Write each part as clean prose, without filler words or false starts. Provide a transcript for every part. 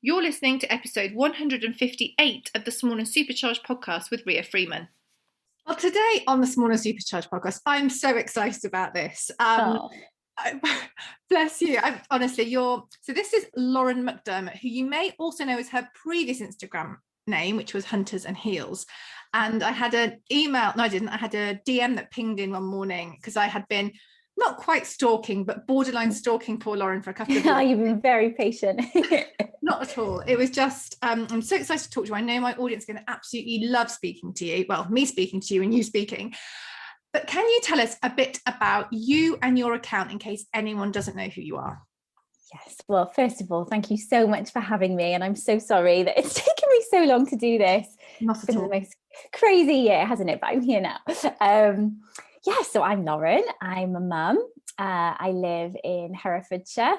You're listening to episode 158 of the Small and Supercharged Podcast with Ria Freeman. Well, today on the Small and Supercharged Podcast, I'm so excited about this. Bless you. So this is Lauren McDermott, who you may also know as her previous Instagram name, which was Hunters and Heels. And I had an email, no, I didn't. I had a DM that pinged in one morning because I had been not quite stalking, but borderline stalking poor Lauren for a couple of years. You've been very patient. Not at all. It was just, I'm so excited to talk to you. I know my audience is going to absolutely love speaking to you. Well, me speaking to you and you speaking. But can you tell us a bit about you and your account in case anyone doesn't know who you are? Yes. Well, first of all, thank you so much for having me. And I'm so sorry that it's taken me so long to do this. Not at all. It's been the most crazy year, hasn't it? But I'm here now. So I'm Lauren. I'm a mum. I live in Herefordshire.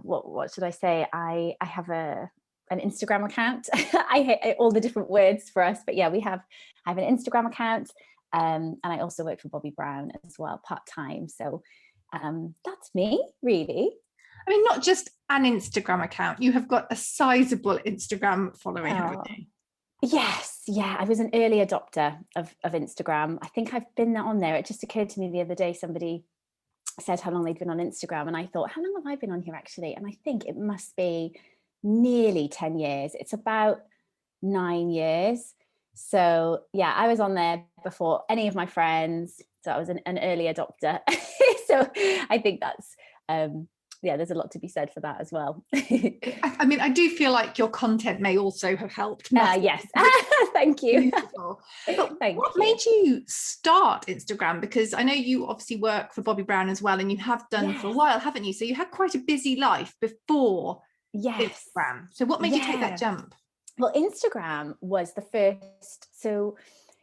What should I say? I have an Instagram account. I hate all the different words for us, but yeah, I have an Instagram account, and I also work for Bobbi Brown as well, part-time. So that's me, really. I mean, not just an Instagram account. You have got a sizable Instagram following, haven't you? Yes, yeah. I was an early adopter of Instagram. I think I've been on there. It just occurred to me the other day, somebody said how long they'd been on Instagram, and I thought, how long have I been on here actually? And I think it must be nearly 10 years. It's about 9 years. So yeah, I was on there before any of my friends. So I was an early adopter. So I think that's there's a lot to be said for that as well. I mean, I do feel like your content may also have helped. Yes. Thank you. But what made you start Instagram? Because I know you obviously work for Bobbi Brown as well, and you have done for a while, haven't you? So you had quite a busy life before Instagram. So what made you take that jump? Well, Instagram was the first. So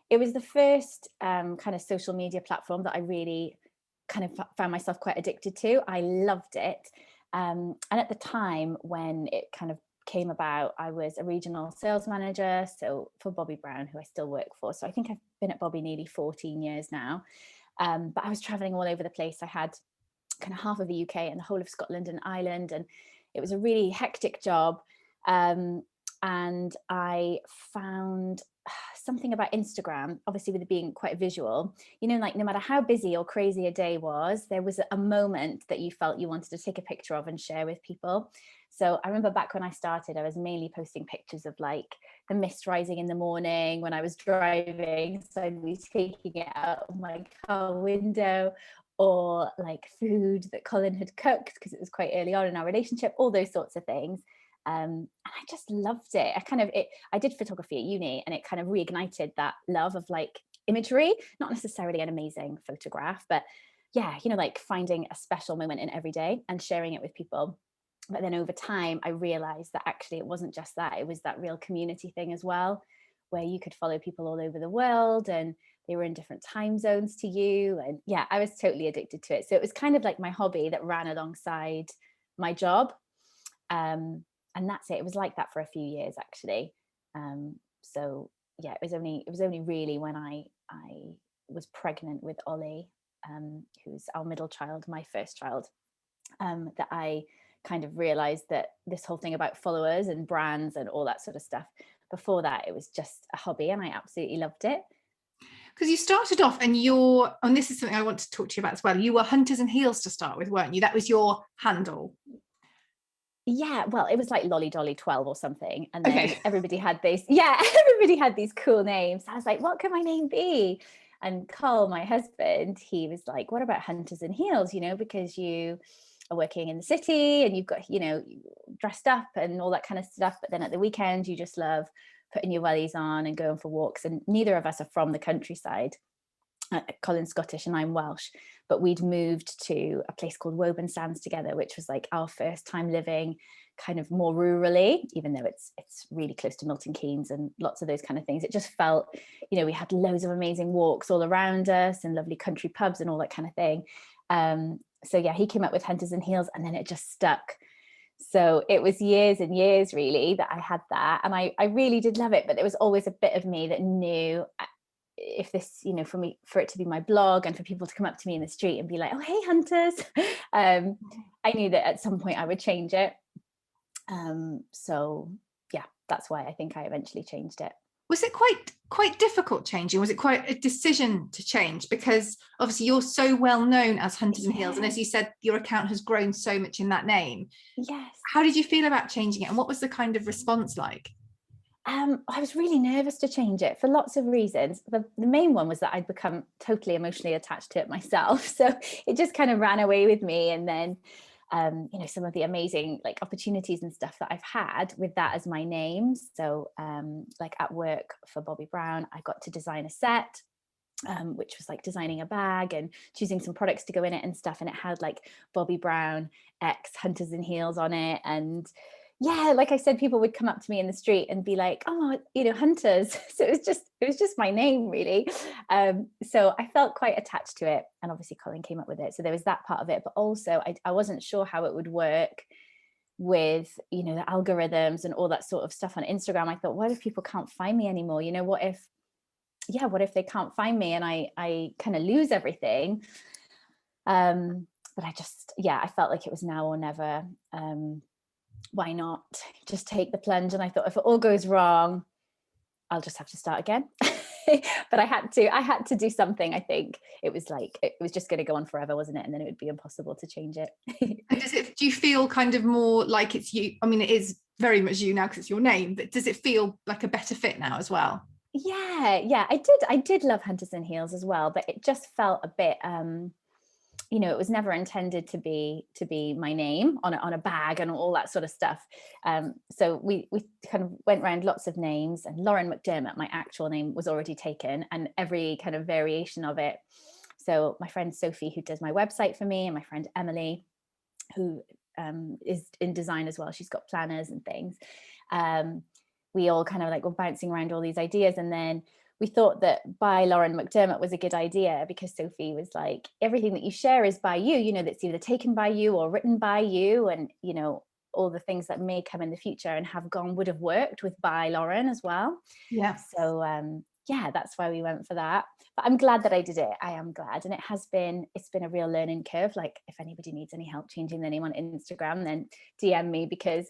it was the first kind of social media platform that I really kind of found myself quite addicted to. I loved it. And at the time when it kind of came about, I was a regional sales manager, so for Bobbi Brown, who I still work for. So I think I've been at Bobbi nearly 14 years now. But I was traveling all over the place. I had kind of half of the UK and the whole of Scotland and Ireland, and it was a really hectic job. And I found something about Instagram, obviously with it being quite visual, like no matter how busy or crazy a day was, there was a moment that you felt you wanted to take a picture of and share with people. So I remember back when I started, I was mainly posting pictures of like the mist rising in the morning when I was driving. So I'd be taking it out of my car window, or like food that Colin had cooked because it was quite early on in our relationship, all those sorts of things. And I just loved it. I did photography at uni, and it kind of reignited that love of like imagery, not necessarily an amazing photograph, but yeah, like finding a special moment in every day and sharing it with people. But then over time, I realized that actually it wasn't just that, it was that real community thing as well, where you could follow people all over the world and they were in different time zones to you. And yeah, I was totally addicted to it. So it was kind of like my hobby that ran alongside my job. And that's it. It was like that for a few years, actually. So yeah, it was only really when I was pregnant with Ollie, who's our middle child, my first child, that I kind of realized that this whole thing about followers and brands and all that sort of stuff. Before that, it was just a hobby, and I absolutely loved it. Because you started off, and this is something I want to talk to you about as well. You were Hunters and Heels to start with, weren't you? That was your handle. Yeah, well, it was like Lolly Dolly 12 or something, and then everybody had these cool names. I was like, what can my name be? And Carl, my husband, he was like, what about Hunters and Heels, because you are working in the city and you've got, dressed up and all that kind of stuff, but then at the weekend you just love putting your wellies on and going for walks. And neither of us are from the countryside. Colin's Scottish and I'm Welsh, but we'd moved to a place called Woburn Sands together, which was like our first time living kind of more rurally, even though it's really close to Milton Keynes and lots of those kind of things. It just felt, we had loads of amazing walks all around us and lovely country pubs and all that kind of thing. So yeah, he came up with Hunters and Heels, and then it just stuck. So it was years and years really that I had that, and I really did love it, but there was always a bit of me that knew if this, you know, for it to be my blog and for people to come up to me in the street and be like, oh, hey, hunters. I knew that at some point I would change it. So yeah, that's why I think I eventually changed it. Was it quite difficult changing? Was it quite a decision to change? Because obviously you're so well known as Hunters and Heels, and as you said, your account has grown so much in that name. Yes. How did you feel about changing it, and what was the kind of response like? I was really nervous to change it for lots of reasons. The main one was that I'd become totally emotionally attached to it myself. So it just kind of ran away with me. And then, you know, some of the amazing like opportunities and stuff that I've had with that as my name. So like at work for Bobbi Brown, I got to design a set, which was like designing a bag and choosing some products to go in it and stuff. And it had like Bobbi Brown X Hunters and Heels on it. And yeah, like I said, people would come up to me in the street and be like, oh, you know, Hunters. So it was just my name, really. So I felt quite attached to it. And obviously Colin came up with it. So there was that part of it. But also I wasn't sure how it would work with, you know, the algorithms and all that sort of stuff on Instagram. I thought, what if people can't find me anymore? You know, what if they can't find me and I kind of lose everything? But I felt like it was now or never. Why not just take the plunge? And I thought, if it all goes wrong, I'll just have to start again. But I had to do something. I think it was just going to go on forever, wasn't it? And then it would be impossible to change it. And do you feel kind of more like it's you? I mean, it is very much you now because it's your name, but does it feel like a better fit now as well? Yeah, I did love Hunters and Heels as well, but it just felt a bit you know, it was never intended to be my name on a bag and all that sort of stuff. So we kind of went around lots of names, and Lauren McDermott, my actual name, was already taken, and every kind of variation of it. So my friend Sophie, who does my website for me, and my friend Emily, who is in design as well, she's got planners and things. We all kind of like were bouncing around all these ideas, and then we thought that by Lauren McDermott was a good idea because Sophie was like, everything that you share is by you, you know, that's either taken by you or written by you. And, you know, all the things that may come in the future and would have worked with by Lauren as well. Yeah. So, that's why we went for that. But I'm glad that I did it. I am glad. And it's been a real learning curve. Like if anybody needs any help changing their name on Instagram, then DM me, because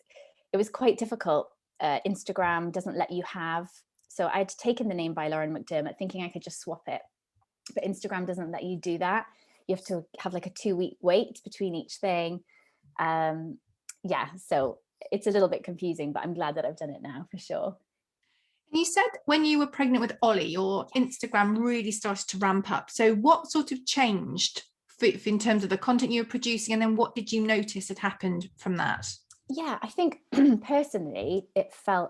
it was quite difficult. Instagram doesn't let you have. So I'd taken the name by Lauren McDermott thinking I could just swap it. But Instagram doesn't let you do that. You have to have like a 2-week wait between each thing. So it's a little bit confusing, but I'm glad that I've done it now for sure. And you said when you were pregnant with Ollie, your Instagram really started to ramp up. So what sort of changed in terms of the content you were producing? And then what did you notice had happened from that? Yeah, I think personally,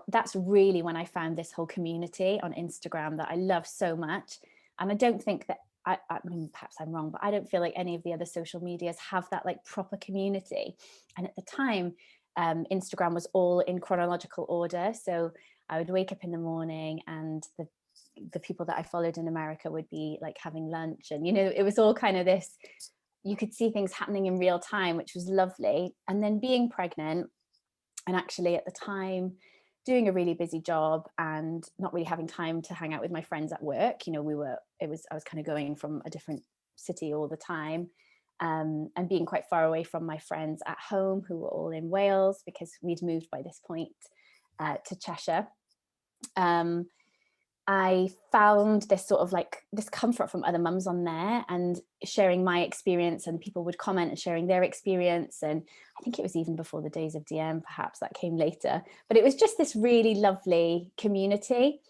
that's really when I found this whole community on Instagram that I love so much. And I don't think that, I mean, perhaps I'm wrong, but I don't feel like any of the other social medias have that like proper community. And at the time, Instagram was all in chronological order. So I would wake up in the morning and the people that I followed in America would be like having lunch. And, you know, it was all kind of this, you could see things happening in real time, which was lovely. And then being pregnant, and actually at the time doing a really busy job and not really having time to hang out with my friends at work. You know, I was kind of going from a different city all the time, and being quite far away from my friends at home who were all in Wales because we'd moved by this point to Cheshire. I found this sort of like this comfort from other mums on there and sharing my experience, and people would comment and sharing their experience. And I think it was even before the days of DM, perhaps that came later, but it was just this really lovely community.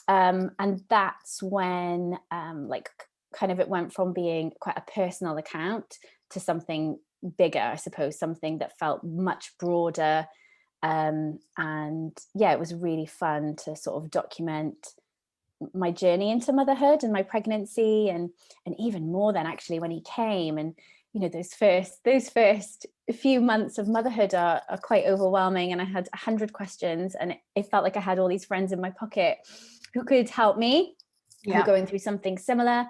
And that's when like kind of it went from being quite a personal account to something bigger, I suppose, something that felt much broader. And yeah, it was really fun to sort of document my journey into motherhood and my pregnancy, and even more than actually when he came. And you know, those first few months of motherhood are quite overwhelming, and I had 100 questions, and it felt like I had all these friends in my pocket who could help me, who were going through something similar.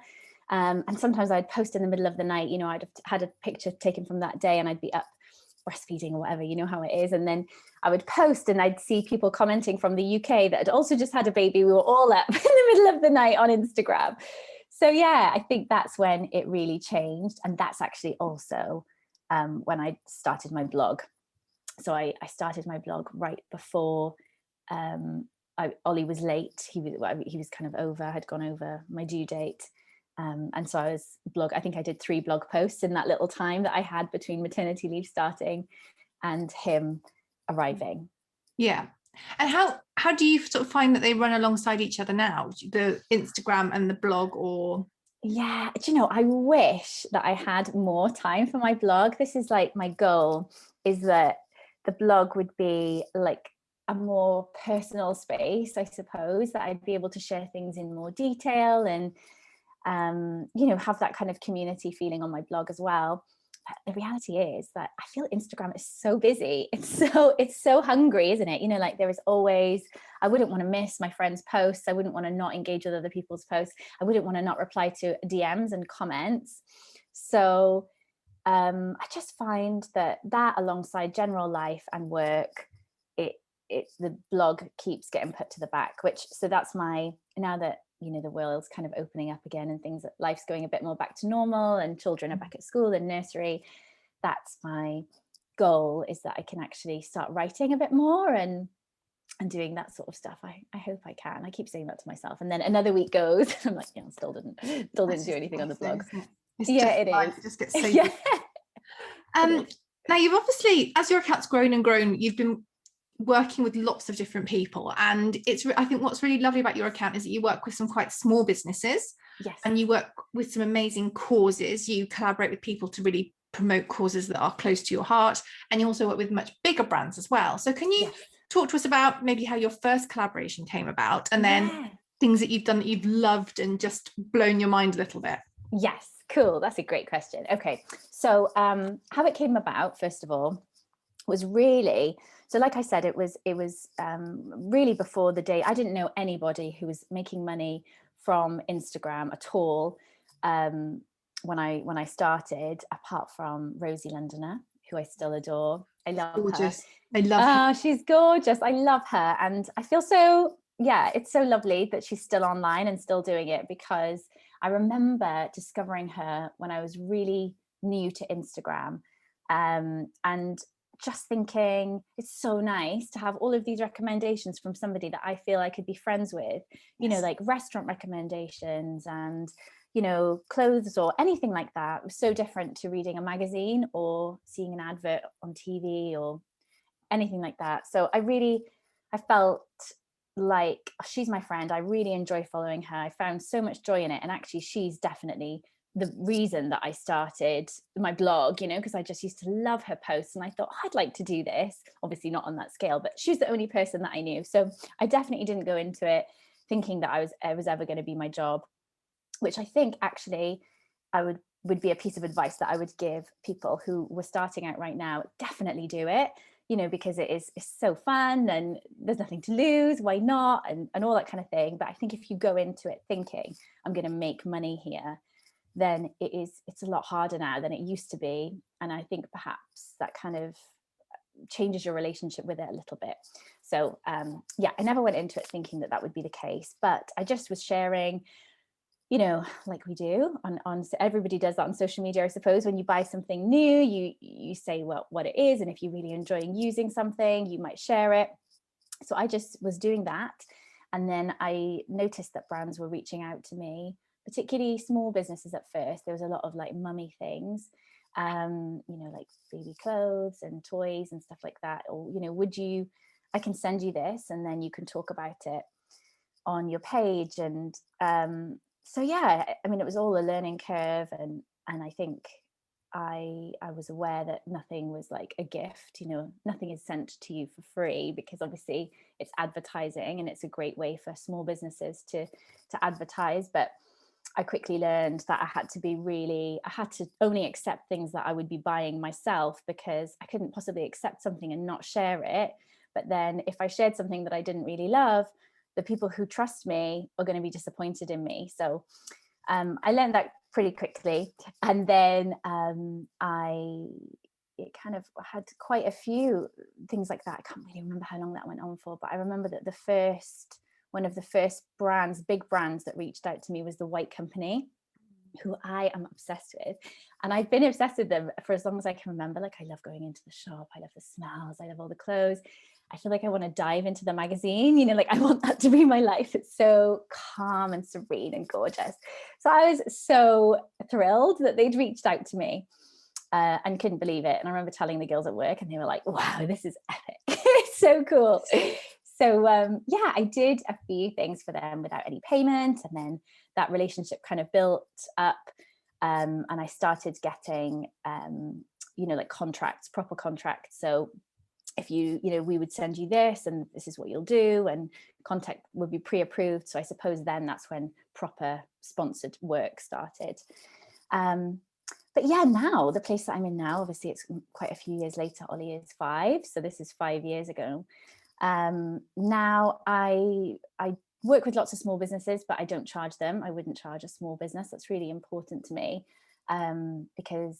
And sometimes I'd post in the middle of the night, you know, I'd have had a picture taken from that day and I'd be up breastfeeding or whatever, you know how it is. And then I would post and I'd see people commenting from the UK that had also just had a baby. We were all up in the middle of the night on Instagram. So yeah, I think that's when it really changed. And that's actually also when I started my blog. So I started my blog right before Ollie was late. He was kind of had gone over my due date. And so I think I did 3 blog posts in that little time that I had between maternity leave starting and him arriving. Yeah. And how do you sort of find that they run alongside each other now, the Instagram and the blog? Or yeah, do you know, I wish that I had more time for my blog. This is like my goal, is that the blog would be like a more personal space, I suppose, that I'd be able to share things in more detail and you know, have that kind of community feeling on my blog as well. But the reality is that I feel Instagram is so busy. It's so hungry, isn't it? You know, like there is always, I wouldn't want to miss my friends' posts. I wouldn't want to not engage with other people's posts. I wouldn't want to not reply to DMs and comments. So I just find that alongside general life and work, the blog keeps getting put to the back, so that's now that, you know, the world's kind of opening up again and things, life's going a bit more back to normal and children are back at school and nursery, that's my goal, is that I can actually start writing a bit more and doing that sort of stuff. I hope I can. I keep saying that to myself, and then another week goes and I'm like, yeah, still didn't do anything on the blog. It just gets so yeah. Now you've obviously, as your account's grown and grown, you've been working with lots of different people, and I think what's really lovely about your account is that you work with some quite small businesses. Yes. And you work with some amazing causes. You collaborate with people to really promote causes that are close to your heart, and you also work with much bigger brands as well. So can you talk to us about maybe how your first collaboration came about, and then things that you've done that you've loved and just blown your mind a little bit? Yes, cool. That's a great question. Okay, so how it came about, first of all, was really, so like I said, it was really before the day. I didn't know anybody who was making money from Instagram at all when I started, apart from Rosie Londoner, who I still adore. I love gorgeous. her. I love her. She's gorgeous. I love her, and I feel so, yeah, it's so lovely that she's still online and still doing it, because I remember discovering her when I was really new to Instagram, and just thinking it's so nice to have all of these recommendations from somebody that I feel I could be friends with, you know, like restaurant recommendations and, you know, clothes or anything like that. It was so different to reading a magazine or seeing an advert on TV or anything like that. So I felt like, she's my friend. I really enjoy following her. I found so much joy in it. And actually, she's definitely the reason that I started my blog, you know, because I just used to love her posts, and I thought, I'd like to do this. Obviously not on that scale, but she was the only person that I knew. So I definitely didn't go into it thinking that I was ever going to be my job, which I think actually I would be a piece of advice that I would give people who were starting out right now. Definitely do it, you know, because it's so fun and there's nothing to lose. Why not? And all that kind of thing. But I think if you go into it thinking I'm going to make money here, then it's a lot harder now than it used to be. And I think perhaps that kind of changes your relationship with it a little bit. So I never went into it thinking that would be the case, but I just was sharing, you know, like we do on everybody does that on social media, I suppose. When you buy something new, you say what it is, and if you're really enjoying using something, you might share it. So I just was doing that, and then I noticed that brands were reaching out to me, particularly small businesses at first. There was a lot of like mummy things, you know, like baby clothes and toys and stuff like that. Or, you know, I can send you this and then you can talk about it on your page. And so, yeah, I mean, it was all a learning curve. And I think I was aware that nothing was like a gift, you know, nothing is sent to you for free, because obviously it's advertising and it's a great way for small businesses to advertise. But I quickly learned that I had to only accept things that I would be buying myself, because I couldn't possibly accept something and not share it. But then if I shared something that I didn't really love, the people who trust me are going to be disappointed in me. So I learned that pretty quickly. And then I it kind of had quite a few things like that. I can't really remember how long that went on for, but I remember that one of the first big brands that reached out to me was the White Company, who I am obsessed with. And I've been obsessed with them for as long as I can remember. Like, I love going into the shop. I love the smells. I love all the clothes. I feel like I want to dive into the magazine, you know, like I want that to be my life. It's so calm and serene and gorgeous. So I was so thrilled that they'd reached out to me and couldn't believe it. And I remember telling the girls at work and they were like, wow, this is epic. It's so cool. So yeah, I did a few things for them without any payment. And then that relationship kind of built up. And I started getting, you know, like proper contracts. So if we would send you this and this is what you'll do, and contact would be pre-approved. So I suppose then that's when proper sponsored work started. But yeah, now the place that I'm in now, obviously it's quite a few years later. Ollie is 5. So this is 5 years ago. Now I work with lots of small businesses, but I don't charge them. I wouldn't charge a small business. That's really important to me, because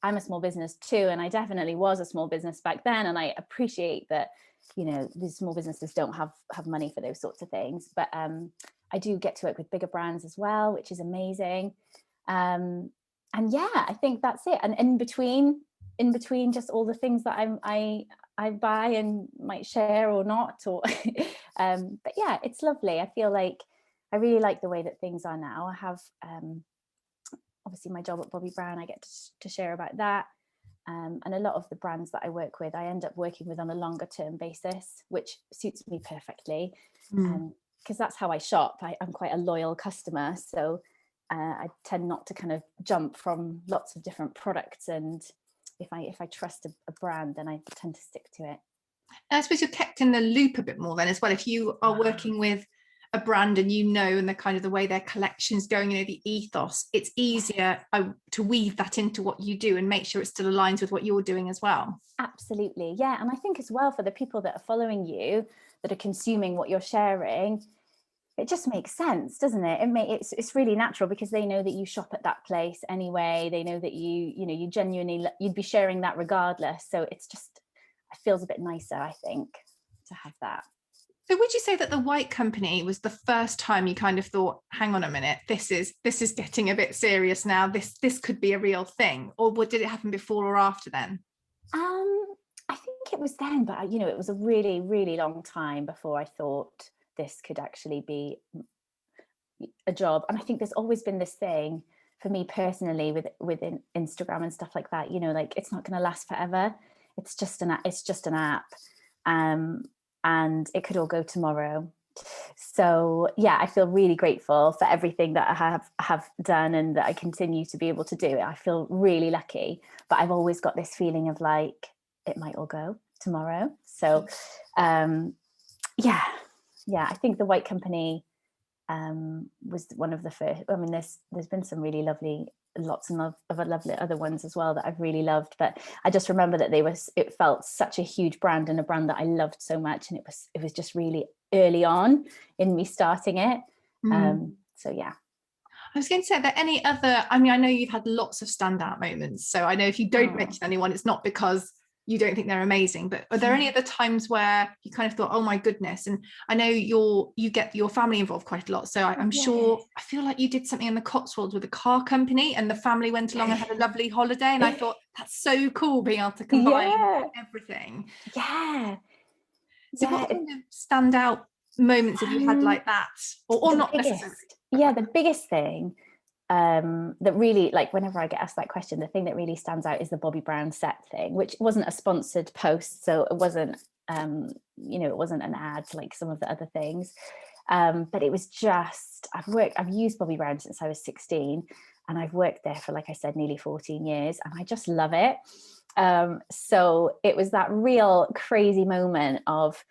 I'm a small business too. And I definitely was a small business back then. And I appreciate that, you know, these small businesses don't have money for those sorts of things. But I do get to work with bigger brands as well, which is amazing. And yeah, I think that's it. And in between just all the things that I buy and might share or not, or but yeah, it's lovely. I feel like I really like the way that things are now. I have obviously my job at Bobbi Brown, I get to share about that, and a lot of the brands that I work with I end up working with on a longer term basis, which suits me perfectly, because that's how I shop. I'm quite a loyal customer, so I tend not to kind of jump from lots of different products, and if I trust a brand, then I tend to stick to it. And I suppose you're kept in the loop a bit more then as well. If you are working with a brand and you know, and the kind of the way their collection's going, you know, the ethos, it's easier to weave that into what you do and make sure it still aligns with what you're doing as well. Absolutely, yeah. And I think as well, for the people that are following you, that are consuming what you're sharing, it just makes sense, doesn't it? It's really natural, because they know that you shop at that place anyway. They know that you genuinely, you'd be sharing that regardless. So it feels a bit nicer, I think, to have that. So would you say that the White Company was the first time you kind of thought, hang on a minute, this is getting a bit serious now, this could be a real thing? Or did it happen before or after then? I think it was then, but you know, it was a really, really long time before I thought this could actually be a job. And I think there's always been this thing for me personally within Instagram and stuff like that, you know, like it's not going to last forever. It's just an app. And it could all go tomorrow. So yeah, I feel really grateful for everything that I have done and that I continue to be able to do. I feel really lucky, but I've always got this feeling of like, it might all go tomorrow. So yeah, I think the White Company was one of the first. I mean, there's been some really lovely, lots and of lovely other ones as well that I've really loved, but I just remember that it felt such a huge brand, and a brand that I loved so much, and it was just really early on in me starting it. So yeah. I was going to say, are there any other, I mean, I know you've had lots of standout moments, so I know if you don't mention anyone, it's not because you don't think they're amazing, but are there any other times where you kind of thought, oh my goodness? And I know you get your family involved quite a lot, so I'm sure, I feel like you did something in the Cotswolds with a car company and the family went along and had a lovely holiday, and I thought that's so cool being able to combine everything. So what kind of standout moments have you had like that, or not necessarily? The biggest thing that really, like, whenever I get asked that question, the thing that really stands out is the Bobbi Brown set thing, which wasn't a sponsored post, so it wasn't it wasn't an ad like some of the other things, but it was just, I've used Bobbi Brown since I was 16, and I've worked there for, like I said, nearly 14 years, and I just love it. So it was that real crazy moment of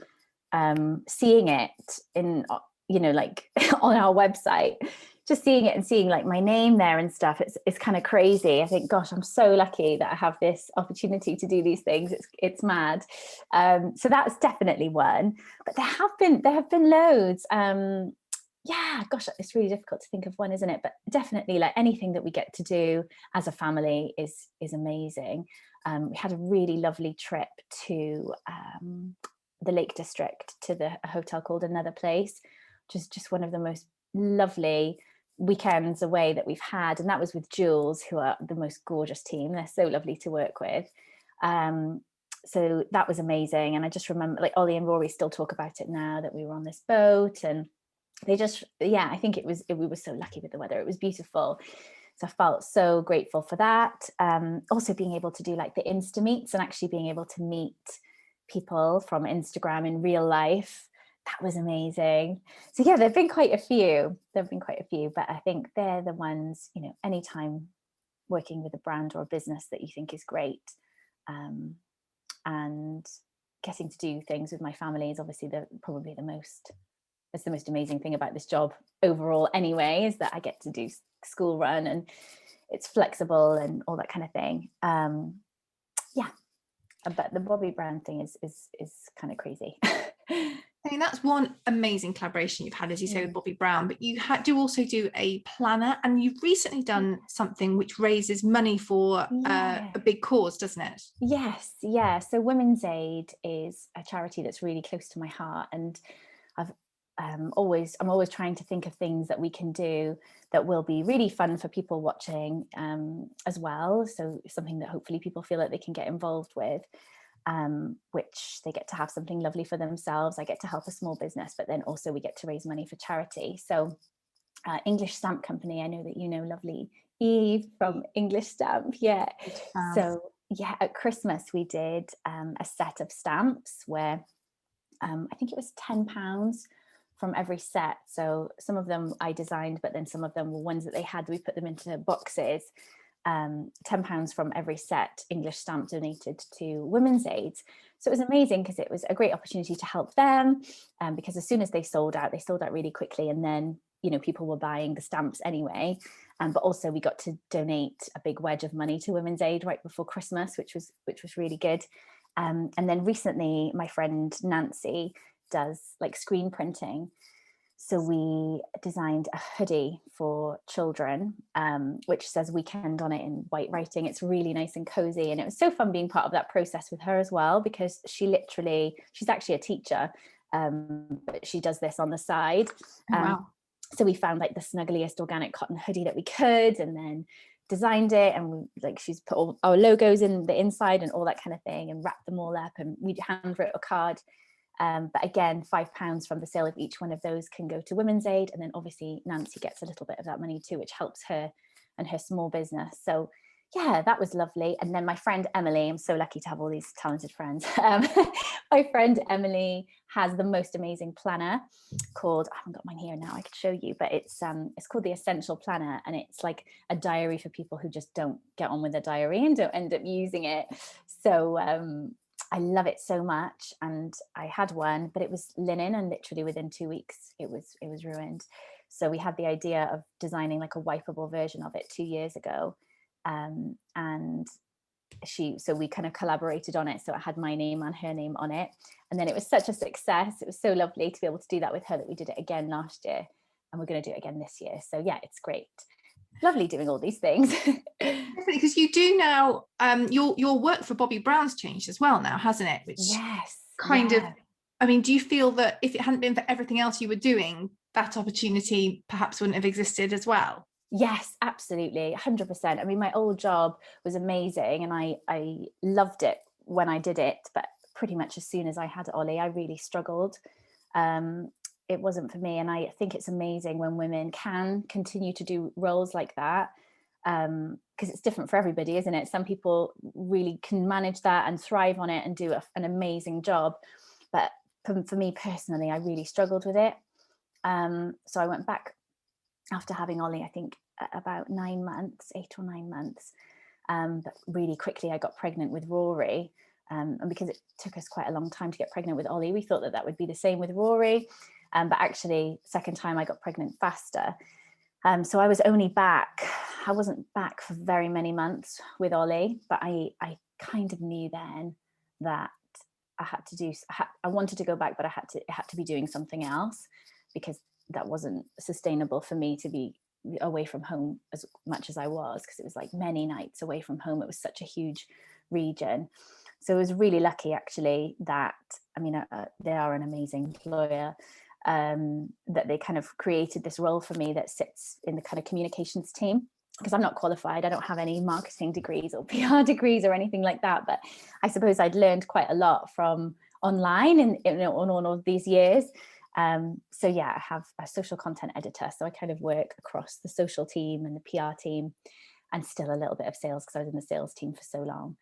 seeing it in, like on our website, just seeing it and seeing like my name there and stuff. It's kind of crazy. I think, gosh, I'm so lucky that I have this opportunity to do these things. It's mad. So that's definitely one, but there have been loads. yeah, gosh, it's really difficult to think of one, isn't it? But definitely, like, anything that we get to do as a family is amazing. We had a really lovely trip to the Lake District, to a hotel called Another Place, which is just one of the most lovely weekends away that we've had. And that was with Jules, who are the most gorgeous team. They're so lovely to work with. So that was amazing. And I just remember, like, Ollie and Rory still talk about it now, that we were on this boat, and they just, yeah, I think we were so lucky with the weather. It was beautiful. So I felt so grateful for that. Also being able to do like the Insta meets and actually being able to meet people from Instagram in real life, that was amazing. So yeah, there've been quite a few, but I think they're the ones, you know, anytime working with a brand or a business that you think is great, and getting to do things with my family is obviously probably the most amazing thing about this job overall anyway, is that I get to do school run and it's flexible and all that kind of thing. Yeah, but the Bobby brand thing is kind of crazy. I mean, that's one amazing collaboration you've had, as you say, with Bobby Brown, but you do also do a planner, and you've recently done something which raises money for a big cause, doesn't it? Yes, yeah. So Women's Aid is a charity that's really close to my heart, and I'm always trying to think of things that we can do that will be really fun for people watching, as well. So something that hopefully people feel like they can get involved with, which they get to have something lovely for themselves. I get to help a small business, but then also we get to raise money for charity. So English Stamp Company, I know that you know lovely Eve from English Stamp. Yeah. So yeah, at Christmas we did a set of stamps where I think it was £10 from every set. So some of them I designed, but then some of them were ones that they had, we put them into boxes. £10 from every set, English Stamp donated to Women's Aid. So it was amazing because it was a great opportunity to help them, because as soon as they sold out really quickly, and then, you know, people were buying the stamps anyway. But also we got to donate a big wedge of money to Women's Aid right before Christmas, which was really good. And then recently my friend Nancy does like screen printing. So we designed a hoodie for children, which says weekend on it in white writing. It's really nice and cozy. And it was so fun being part of that process with her as well, because she's actually a teacher, but she does this on the side. Wow. So we found like the snuggliest organic cotton hoodie that we could, and then designed it, and she's put all our logos in the inside and all that kind of thing, and wrapped them all up, and we handwrote a card. But again, £5 from the sale of each one of those can go to Women's Aid, and then obviously Nancy gets a little bit of that money too, which helps her and her small business. So yeah, that was lovely. And then my friend Emily, I'm so lucky to have all these talented friends. My friend Emily has the most amazing planner called, I haven't got mine here now, I could show you, but it's called the Essential Planner, and it's like a diary for people who just don't get on with a diary and don't end up using it. So I love it so much, and I had one, but it was linen, and literally within 2 weeks it was ruined. So we had the idea of designing like a wipeable version of it 2 years ago, and so we kind of collaborated on it. So it had my name and her name on it, and then it was such a success. It was so lovely to be able to do that with her that we did it again last year, and we're going to do it again this year. So yeah, it's great. Lovely doing all these things. Definitely, because you do now, your work for Bobby Brown's changed as well now, hasn't it? Which kind of, I mean, do you feel that if it hadn't been for everything else you were doing, that opportunity perhaps wouldn't have existed as well? Yes, absolutely, 100%. I mean, my old job was amazing, and I loved it when I did it, but pretty much as soon as I had Ollie, I really struggled. It wasn't for me, and I think it's amazing when women can continue to do roles like that, because it's different for everybody, isn't it? Some people really can manage that and thrive on it and do an amazing job, but for me personally, I really struggled with it. So I went back after having Ollie, I think about 9 months, 8 or 9 months, but really quickly I got pregnant with Rory, and because it took us quite a long time to get pregnant with Ollie, we thought that would be the same with Rory, but actually second time I got pregnant faster. So I wasn't back for very many months with Ollie, but I kind of knew then that I wanted to go back, but it had to be doing something else, because that wasn't sustainable for me to be away from home as much as I was, because it was like many nights away from home. It was such a huge region. So I was really lucky actually that, I mean, they are an amazing employer, that they kind of created this role for me that sits in the kind of communications team, because I'm not qualified. I don't have any marketing degrees or PR degrees or anything like that. But I suppose I'd learned quite a lot from online in all of these years. So yeah, I have a social content editor. So I kind of work across the social team and the PR team, and still a little bit of sales because I was in the sales team for so long.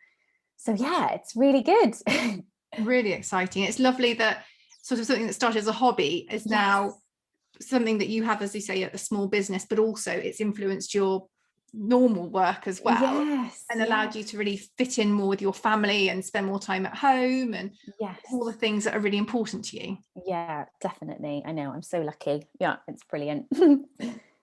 So yeah, it's really good. Really exciting. It's lovely that sort of something that started as a hobby is now something that you have, as you say, a small business, but also it's influenced your normal work as well, and allowed you to really fit in more with your family and spend more time at home, and all the things that are really important to you. Yeah, definitely. I know, I'm so lucky. Yeah, it's brilliant. And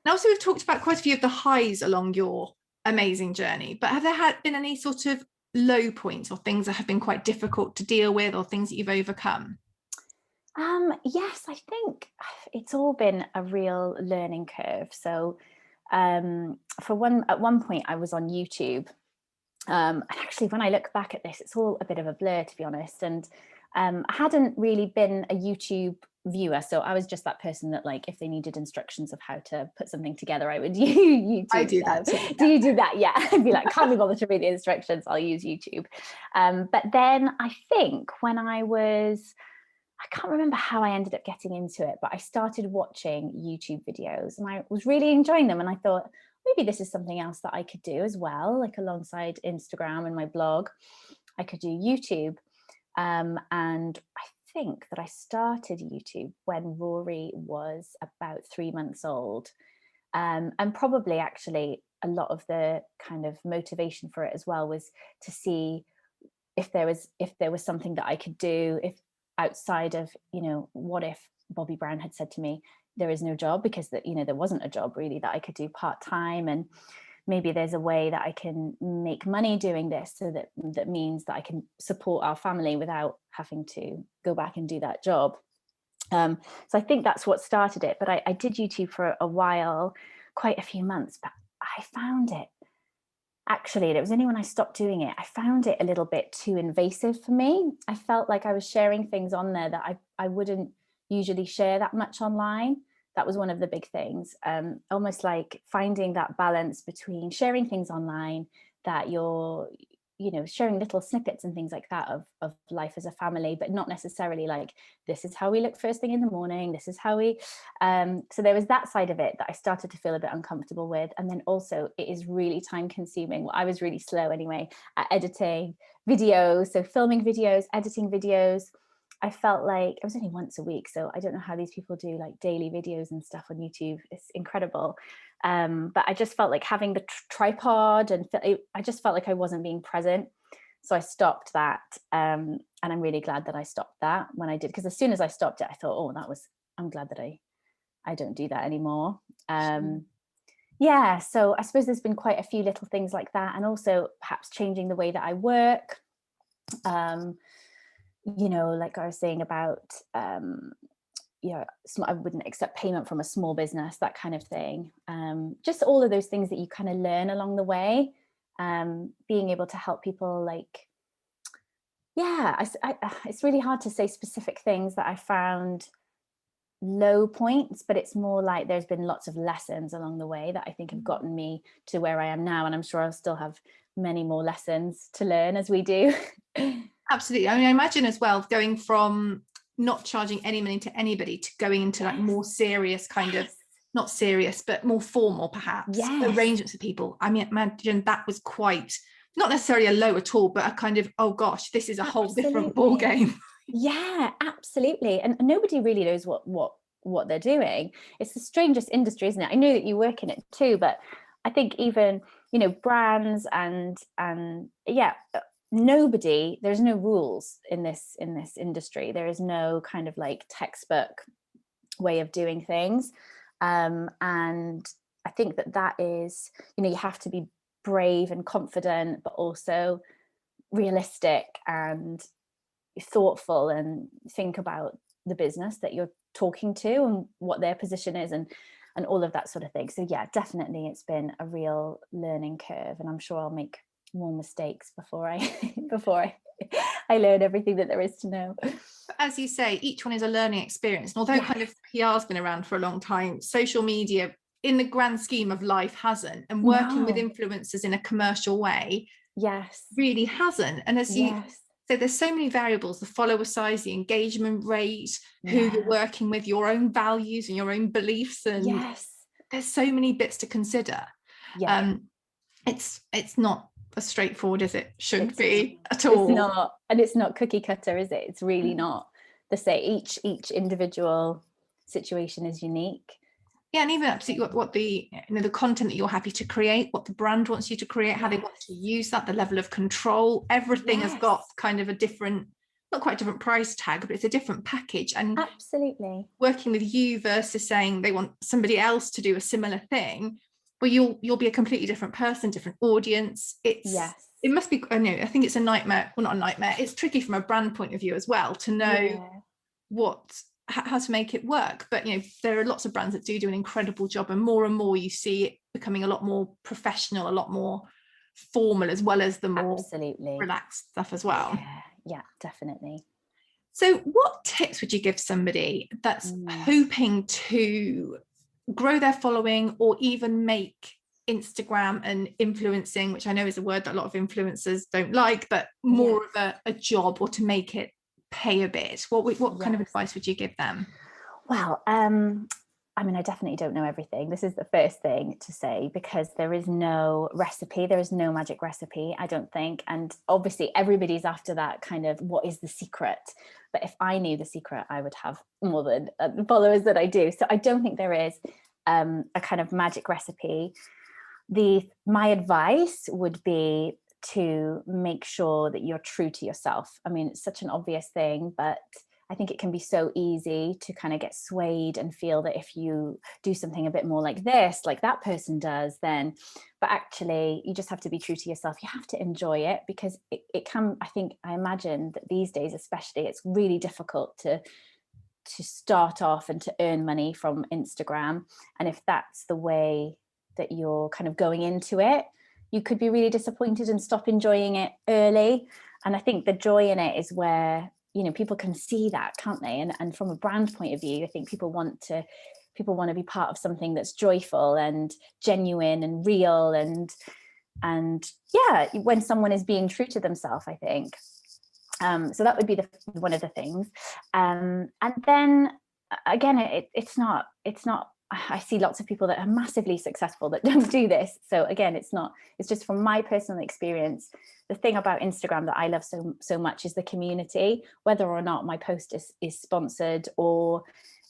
also we've talked about quite a few of the highs along your amazing journey, but have there been any sort of low points or things that have been quite difficult to deal with, or things that you've overcome? Yes, I think it's all been a real learning curve. So at one point I was on YouTube, and actually when I look back at this, it's all a bit of a blur, to be honest. And I hadn't really been a YouTube viewer, so I was just that person that, like, if they needed instructions of how to put something together, I would use YouTube. I do that too. Do you do that? Yeah. I'd be like, can't be bothered to read the instructions, I'll use YouTube. But then I think when I can't remember how I ended up getting into it, but I started watching YouTube videos and I was really enjoying them. And I thought, maybe this is something else that I could do as well, like alongside Instagram and my blog, I could do YouTube. And I think that I started YouTube when Rory was about 3 months old. And probably actually a lot of the kind of motivation for it as well was to see if there was something that I could do, if outside of, what if Bobby Brown had said to me, there is no job, because that, there wasn't a job really that I could do part-time, and maybe there's a way that I can make money doing this, so that means that I can support our family without having to go back and do that job. So I think that's what started it. But I did YouTube for a while, quite a few months, but I found it, actually, it was only when I stopped doing it, I found it a little bit too invasive for me. I felt like I was sharing things on there that I wouldn't usually share that much online. That was one of the big things. Almost like finding that balance between sharing things online that you're, sharing little snippets and things like that of life as a family, but not necessarily like, this is how we look first thing in the morning, this is how we, so there was that side of it that I started to feel a bit uncomfortable with. And then also it is really time consuming. Well, I was really slow anyway at editing videos. So filming videos, editing videos. I felt like it was only once a week. So I don't know how these people do like daily videos and stuff on YouTube. It's incredible. But I just felt like having the tripod, and I just felt like I wasn't being present. So I stopped that. And I'm really glad that I stopped that when I did, because as soon as I stopped it, I thought, oh, I'm glad that I don't do that anymore. Yeah, so I suppose there's been quite a few little things like that. And also perhaps changing the way that I work. Like I was saying about, I wouldn't accept payment from a small business, that kind of thing. Just all of those things that you kind of learn along the way, being able to help people, like, it's really hard to say specific things that I found low points, but it's more like there's been lots of lessons along the way that I think have gotten me to where I am now. And I'm sure I'll still have many more lessons to learn as we do. Absolutely. I mean, I imagine as well, going from not charging any money to anybody to going into like more serious kind of, not serious, but more formal perhaps, arrangements with people. I mean, imagine that was quite, not necessarily a low at all, but a kind of, oh gosh, this is a whole different ball game. Yeah, absolutely. And nobody really knows what they're doing. It's the strangest industry, isn't it? I know that you work in it too, but I think even, brands and there's no rules in this industry. There is no kind of like textbook way of doing things. And I think that is, you have to be brave and confident, but also realistic and thoughtful, and think about the business that you're talking to and what their position is, and all of that sort of thing. So yeah, definitely it's been a real learning curve, and I'm sure I'll make more mistakes before I learn everything that there is to know. As you say, each one is a learning experience, and although kind of PR's been around for a long time, social media in the grand scheme of life hasn't, and working with influencers in a commercial way really hasn't. And as you so there's so many variables: the follower size, the engagement rate, who you're working with, your own values and your own beliefs, and there's so many bits to consider. It's not as straightforward as it should be at all. It's not, and it's not cookie cutter, is it? It's really not the same. Each individual situation is unique. Yeah, and even up to what the the content that you're happy to create, what the brand wants you to create, how they want to use that, the level of control, everything has got kind of a different, not quite a different price tag, but it's a different package. And absolutely, working with you versus saying they want somebody else to do a similar thing, well, you'll be a completely different person, different audience. It must be, I think it's a nightmare. Well, not a nightmare. It's tricky from a brand point of view as well to know how to make it work. But there are lots of brands that do an incredible job, and more you see it becoming a lot more professional, a lot more formal, as well as the more relaxed stuff as well. Yeah, definitely. So what tips would you give somebody that's hoping to grow their following, or even make Instagram and influencing, which I know is a word that a lot of influencers don't like, but more of a job, or to make it pay a bit? What kind of advice would you give them? Well, I mean, I definitely don't know everything. This is the first thing to say, because there is no recipe, there is no magic recipe, I don't think. And obviously everybody's after that kind of, what is the secret? But if I knew the secret, I would have more than the followers that I do. So I don't think there is a kind of magic recipe. My advice would be to make sure that you're true to yourself. I mean, it's such an obvious thing, but I think it can be so easy to kind of get swayed and feel that if you do something a bit more like this, like that person does, then, but actually you just have to be true to yourself. You have to enjoy it, because it can, I imagine that these days especially, it's really difficult to start off and to earn money from Instagram. And if that's the way that you're kind of going into it, you could be really disappointed and stop enjoying it early. And I think the joy in it is where, people can see that, can't they? And from a brand point of view, I think people want to be part of something that's joyful and genuine and real, and when someone is being true to themselves, I think. So that would be one of the things. And then again, it's not, I see lots of people that are massively successful that don't do this. So again, it's just from my personal experience. The thing about Instagram that I love so much is the community, whether or not my post is sponsored, or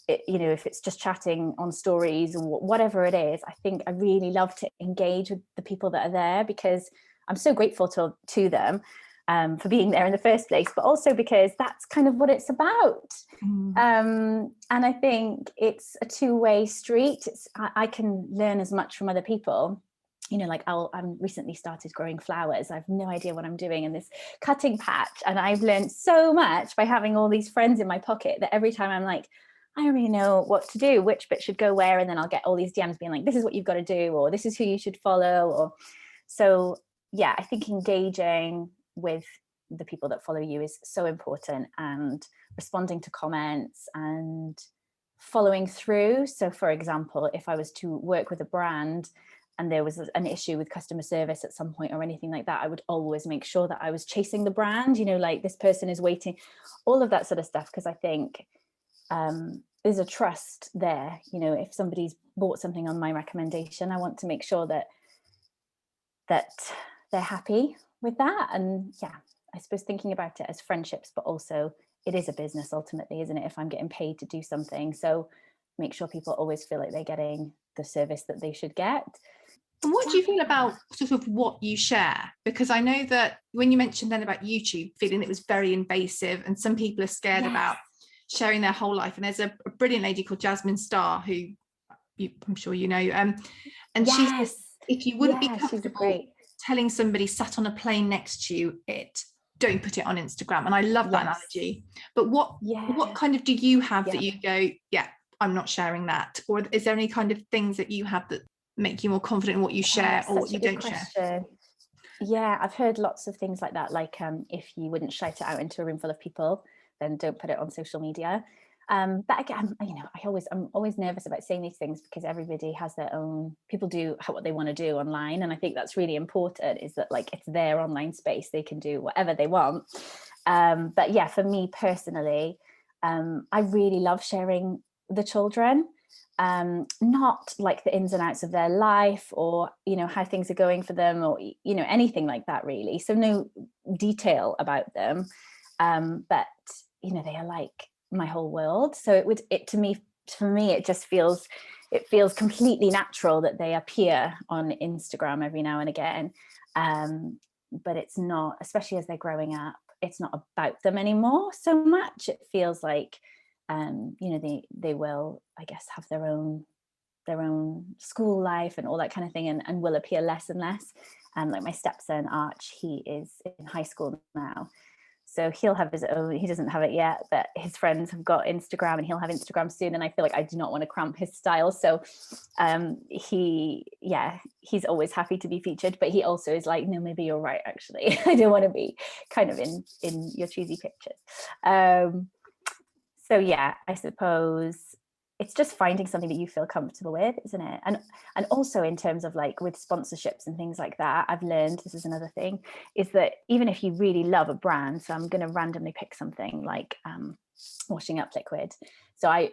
if it's just chatting on stories or whatever it is. I think I really love to engage with the people that are there, because I'm so grateful to them for being there in the first place, but also because that's kind of what it's about. And I think it's a two-way street. I can learn as much from other people. I'm recently started growing flowers. I have no idea what I'm doing in this cutting patch, and I've learned so much by having all these friends in my pocket, that every time I'm like, I don't really know what to do, which bit should go where, and then I'll get all these DMs being like, this is what you've got to do, or this is who you should follow. Or so I think engaging with the people that follow you is so important, and responding to comments and following through. So for example, if I was to work with a brand and there was an issue with customer service at some point or anything like that, I would always make sure that I was chasing the brand, like this person is waiting, all of that sort of stuff. Because I think there's a trust there. If somebody's bought something on my recommendation, I want to make sure that they're happy with that. And I suppose thinking about it as friendships, but also it is a business ultimately, isn't it? If I'm getting paid to do something, so make sure people always feel like they're getting the service that they should get. And what do you feel about sort of what you share? Because I know that when you mentioned then about YouTube, feeling it was very invasive, and some people are scared about sharing their whole life. And there's a brilliant lady called Jasmine Starr, who I'm sure you know, and she says, if you wouldn't be comfortable telling somebody sat on a plane next to you, it don't put it on Instagram. And I love that analogy. But what kind of do you have that you go, yeah, I'm not sharing that? Or is there any kind of things that you have that make you more confident in what you share or what you don't share? Yeah, I've heard lots of things like that. Like if you wouldn't shout it out into a room full of people, then don't put it on social media. But again, I'm always nervous about saying these things because everybody has their own, people do what they want to do online. And I think that's really important, is that like, it's their online space. They can do whatever they want. But yeah, for me personally, I really love sharing the children, not like the ins and outs of their life or, how things are going for them or, anything like that really. So no detail about them. But, they are like my whole world. So for me it just feels completely natural that they appear on Instagram every now and again, but it's not, especially as they're growing up, it's not about them anymore so much. It feels like they will, I guess, have their own school life and all that kind of thing, and will appear less and less. Like my stepson Arch, he is in high school now. So he'll have his own, he doesn't have it yet, but his friends have got Instagram and he'll have Instagram soon. And I feel like I do not want to cramp his style. So he's always happy to be featured, but he also is like, no, maybe you're right, actually. I don't want to be kind of in your cheesy pictures. So yeah, I suppose it's just finding something that you feel comfortable with, isn't it? And also in terms of like with sponsorships and things like that, I've learned, this is another thing, is that even if you really love a brand, so I'm going to randomly pick something like washing up liquid. So I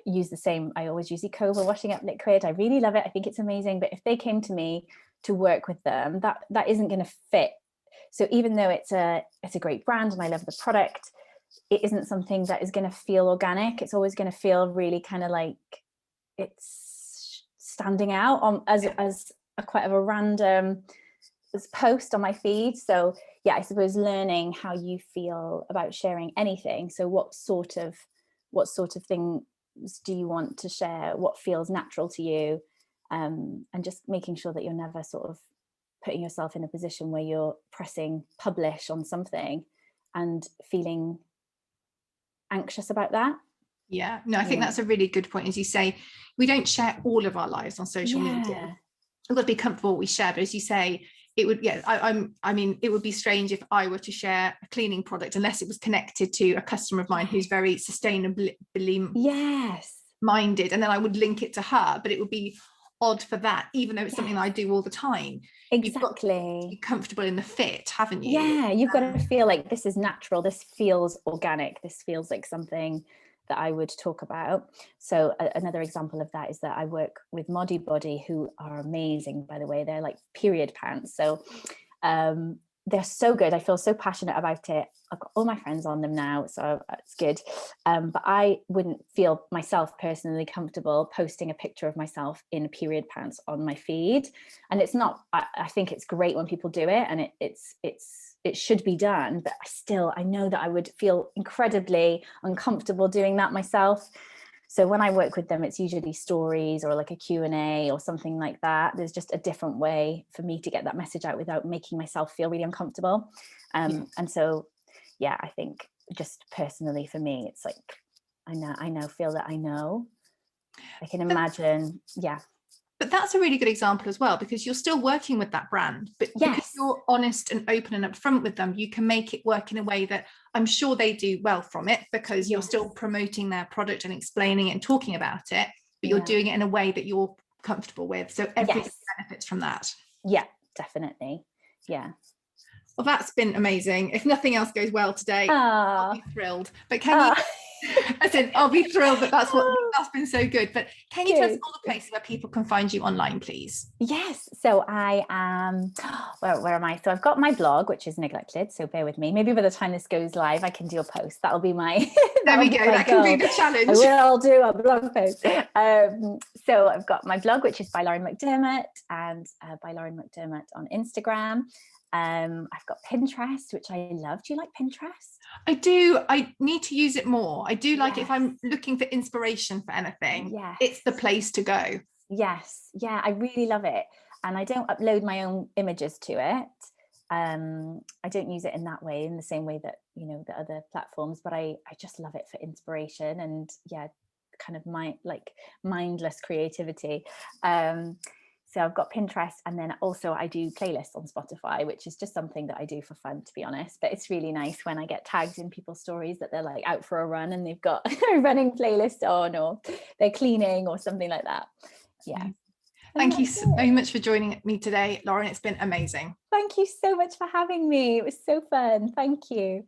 always use Ecova washing up liquid. I really love it. I think it's amazing. But if they came to me to work with them, that isn't going to fit. So even though it's a great brand and I love the product, it isn't something that is going to feel organic. It's always going to feel really kind of like it's standing out as a quite of a random post on my feed. So yeah, I suppose learning how you feel about sharing anything. So what sort of things do you want to share? What feels natural to you? And just making sure that you're never sort of putting yourself in a position where you're pressing publish on something and feeling anxious about that. Yeah, no, I think that's a really good point. As you say, we don't share all of our lives on social media. We've got to be comfortable what we share, but as you say, it would, it would be strange if I were to share a cleaning product unless it was connected to a customer of mine who's very sustainably minded, and then I would link it to her, but it would be odd for that, even though it's something that I do all the time. Exactly. You've got to be comfortable in the fit, haven't you? Yeah, you've got to feel like this is natural, this feels organic, this feels like something that I would talk about. So another example of that is that I work with Modibody, who are amazing, by the way. They're like period pants. So they're so good. I feel so passionate about it. I've got all my friends on them now, so it's good. But I wouldn't feel myself personally comfortable posting a picture of myself in period pants on my feed. And it's not, I think it's great when people do it, and it should be done, but I know that I would feel incredibly uncomfortable doing that myself. So when I work with them, it's usually stories or like a Q&A or something like that. There's just a different way for me to get that message out without making myself feel really uncomfortable. And so, yeah, I think just personally for me, it's like, I feel that I know. I can imagine, yeah. But that's a really good example as well, because you're still working with that brand, but because you're honest and open and upfront with them, you can make it work in a way that I'm sure they do well from it, because you're still promoting their product and explaining it and talking about it, but you're doing it in a way that you're comfortable with. So everything benefits from that. Yeah, definitely. Yeah. Well, that's been amazing. If nothing else goes well today, I'll be thrilled. But can you... I said, I'll be thrilled that that's been so good. But can you tell us all the places where people can find you online, please? Yes. So I am, where am I? So I've got my blog, which is neglected. So bear with me. Maybe by the time this goes live, I can do a post. That'll be my, there we go. That can be the challenge. I will do a blog post. So I've got my blog, which is by Lauren McDermott, and by Lauren McDermott on Instagram. I've got Pinterest, which I love. Do you like Pinterest? I do. I need to use it more. I do like it if I'm looking for inspiration for anything. Yes. It's the place to go. Yes. Yeah, I really love it. And I don't upload my own images to it. I don't use it in that way, in the same way that, you know, the other platforms, but I just love it for inspiration and kind of mindless creativity. So I've got Pinterest, and then also I do playlists on Spotify, which is just something that I do for fun, to be honest. But it's really nice when I get tagged in people's stories that they're like out for a run and they've got a running playlist on, or they're cleaning or something like that. Yeah. Thank you so much for joining me today, Lauren. It's been amazing. Thank you so much for having me. It was so fun. Thank you.